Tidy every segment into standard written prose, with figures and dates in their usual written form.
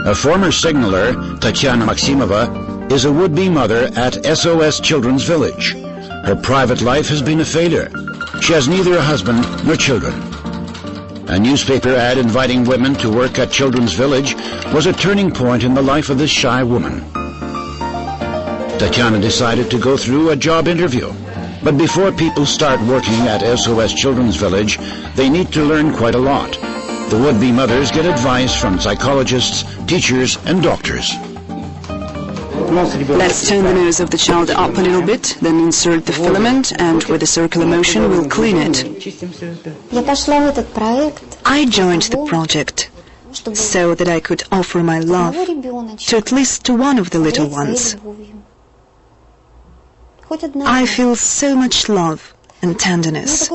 A former signaler, Tatyana Maximova, is a would-be mother at SOS Children's Village. Her private life has been a failure. She has neither a husband nor children. A newspaper ad inviting women to work at Children's Village was a turning point in the life of this shy woman. Tatyana decided to go through a job interview. But before people start working at SOS Children's Village, they need to learn quite a lot. The would-be mothers get advice from psychologists, teachers, and doctors. Let's turn the nose of the child up a little bit, then insert the filament, and with a circular motion we'll clean it. I joined the project so that I could offer my love to at least one of the little ones. I feel so much love and tenderness.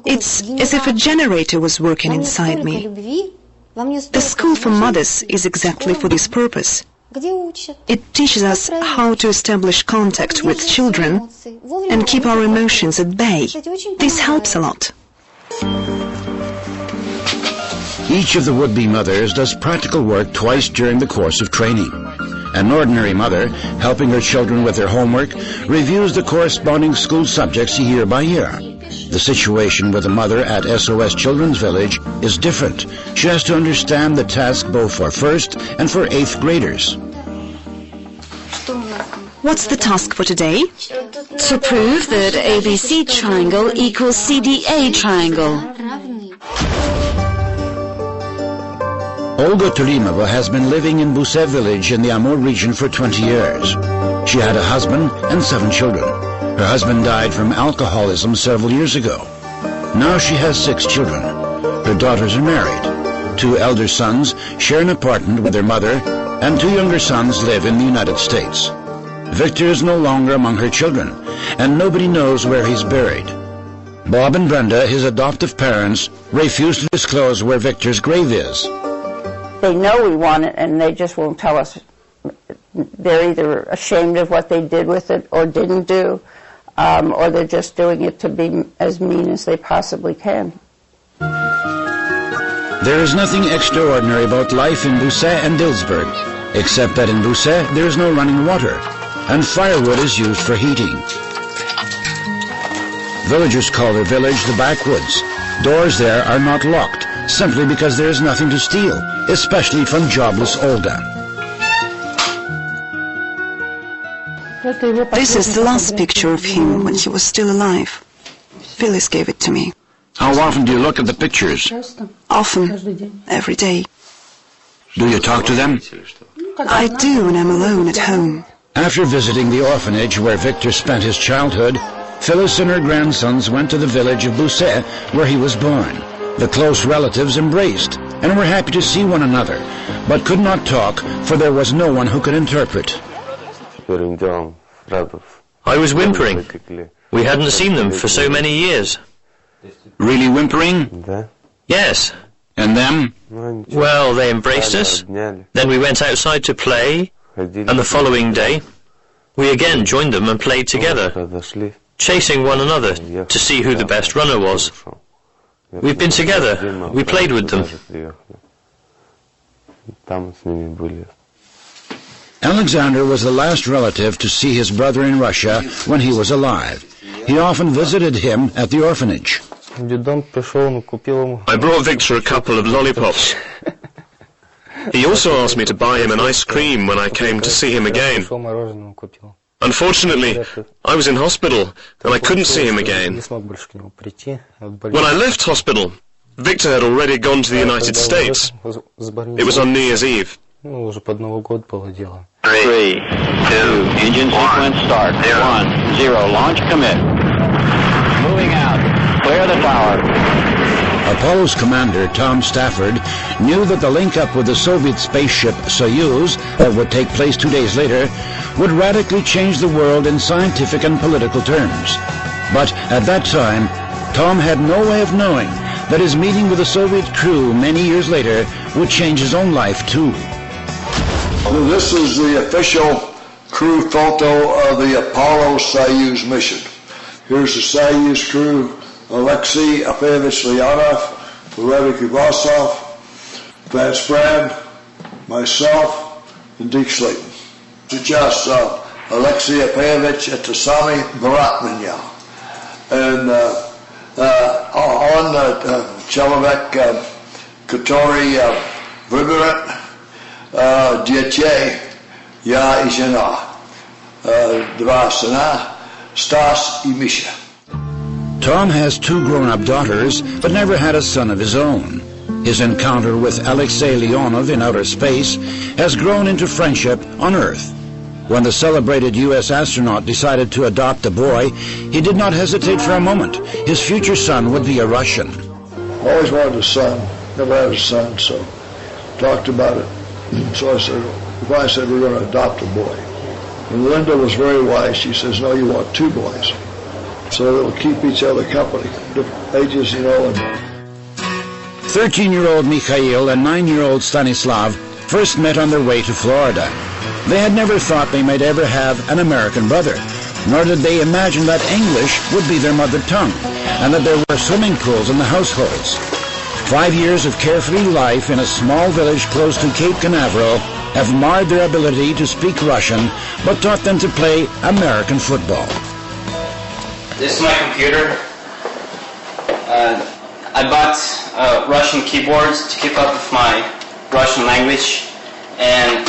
It's as if a generator was working inside me. The School for Mothers is exactly for this purpose. It teaches us how to establish contact with children and keep our emotions at bay. This helps a lot. Each of the would-be mothers does practical work twice during the course of training. An ordinary mother, helping her children with their homework, reviews the corresponding school subjects year by year. The situation with a mother at SOS Children's Village is different. She has to understand the task both for 1st and for 8th graders. What's the task for today? To prove that ABC triangle equals CDA triangle. Olga Tulimova has been living in Buse village in the Amur region for 20 years. She had a husband and 7 children. Her husband died from alcoholism several years ago. Now she has 6 children. Her daughters are married. 2 elder sons share an apartment with their mother, and 2 younger sons live in the United States. Victor is no longer among her children, and nobody knows where he's buried. Bob and Brenda, his adoptive parents, refuse to disclose where Victor's grave is. They know we want it, and they just won't tell us. They're either ashamed of what they did with it or didn't do, or they're just doing it to be as mean as they possibly can. There is nothing extraordinary about life in Buse and Dilsberg, except that in Buse there is no running water, and firewood is used for heating. Villagers call their village the backwoods. Doors there are not locked, simply because there is nothing to steal, especially from jobless Olga. This is the last picture of him when he was still alive. Phyllis gave it to me. How often do you look at the pictures? Often, every day. Do you talk to them? I do when I'm alone at home. After visiting the orphanage where Victor spent his childhood, Phyllis and her grandsons went to the village of Buse, where he was born. The close relatives embraced and were happy to see one another, but could not talk, for there was no one who could interpret. I was whimpering. We hadn't seen them for so many years. Really whimpering? Yes. And them? Well, they embraced us. Then we went outside to play, and the following day, we again joined them and played together, chasing one another to see who the best runner was. We've been together. We played with them. Alexander was the last relative to see his brother in Russia when he was alive. He often visited him at the orphanage. I brought Victor a couple of lollipops. He also asked me to buy him an ice cream when I came to see him again. Unfortunately, I was in hospital and I couldn't see him again. When I left hospital, Victor had already gone to the United States. It was on New Year's Eve. 3, 2, engine sequence start. 1, 0, launch commit. Moving out. Clear the tower. Apollo's commander, Tom Stafford, knew that the link-up with the Soviet spaceship Soyuz, that would take place 2 days later, would radically change the world in scientific and political terms. But at that time, Tom had no way of knowing that his meeting with the Soviet crew many years later would change his own life too. This is the official crew photo of the Apollo Soyuz mission. Here's the Soyuz crew: Alexei Alfeevich Leonov, Valery Kubasov, Vance Brand, myself, and Dick Slayton. Сейчас Alexei Apayevich это самый брат меня. And он человек, который выбирает детей, я и жена. Два сына, Stas и Misha. Tom has 2 grown-up daughters, but never had a son of his own. His encounter with Alexei Leonov in outer space has grown into friendship on Earth. When the celebrated U.S. astronaut decided to adopt a boy, he did not hesitate for a moment. His future son would be a Russian. Always wanted a son, never had a son, so talked about it. So I said we're going to adopt a boy. And Linda was very wise. She says, no, you want 2 boys. So they'll keep each other company, different ages, you know. 13-year-old Mikhail and 9-year-old Stanislav first met on their way to Florida. They had never thought they might ever have an American brother, nor did they imagine that English would be their mother tongue, and that there were swimming pools in the households. 5 years of carefree life in a small village close to Cape Canaveral have marred their ability to speak Russian, but taught them to play American football. This is my computer. I bought Russian keyboards to keep up with my Russian language, and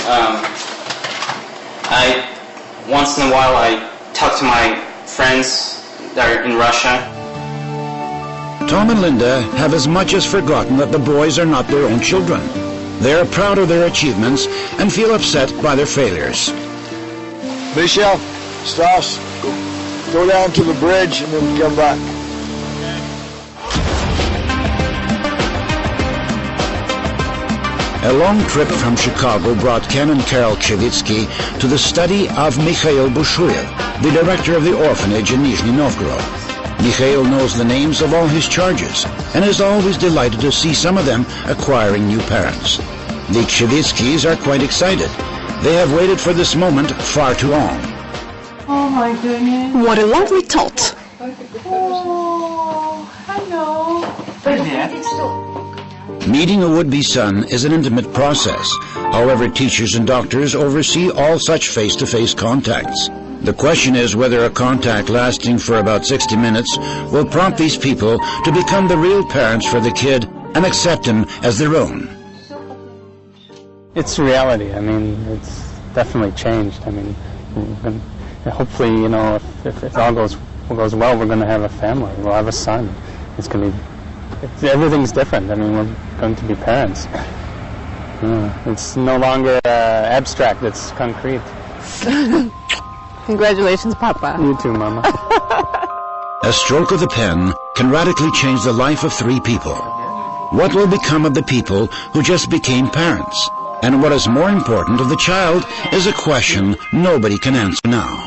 once in a while I talk to my friends that are in Russia. Tom and Linda have as much as forgotten that the boys are not their own children. They are proud of their achievements and feel upset by their failures. Michelle, Stas, go down to the bridge and then come back. A long trip from Chicago brought Ken and Carol Kshevitsky to the study of Mikhail Bushuyev, the director of the orphanage in Nizhny Novgorod. Mikhail knows the names of all his charges and is always delighted to see some of them acquiring new parents. The Kshevitskys are quite excited. They have waited for this moment far too long. Oh my goodness. What a lovely tot. Oh, hello. Meeting a would-be son is an intimate process. However, teachers and doctors oversee all such face-to-face contacts. The question is whether a contact lasting for about 60 minutes will prompt these people to become the real parents for the kid and accept him as their own. It's reality. I mean, it's definitely changed. I mean, hopefully, you know, if it all goes well, we're going to have a family. We'll have a son. It's going to be, everything's different. I mean, we're going to be parents. It's no longer abstract. It's concrete. Congratulations, Papa. You too, Mama. A stroke of the pen can radically change the life of 3 people. What will become of the people who just became parents? And what is more important of the child is a question nobody can answer now.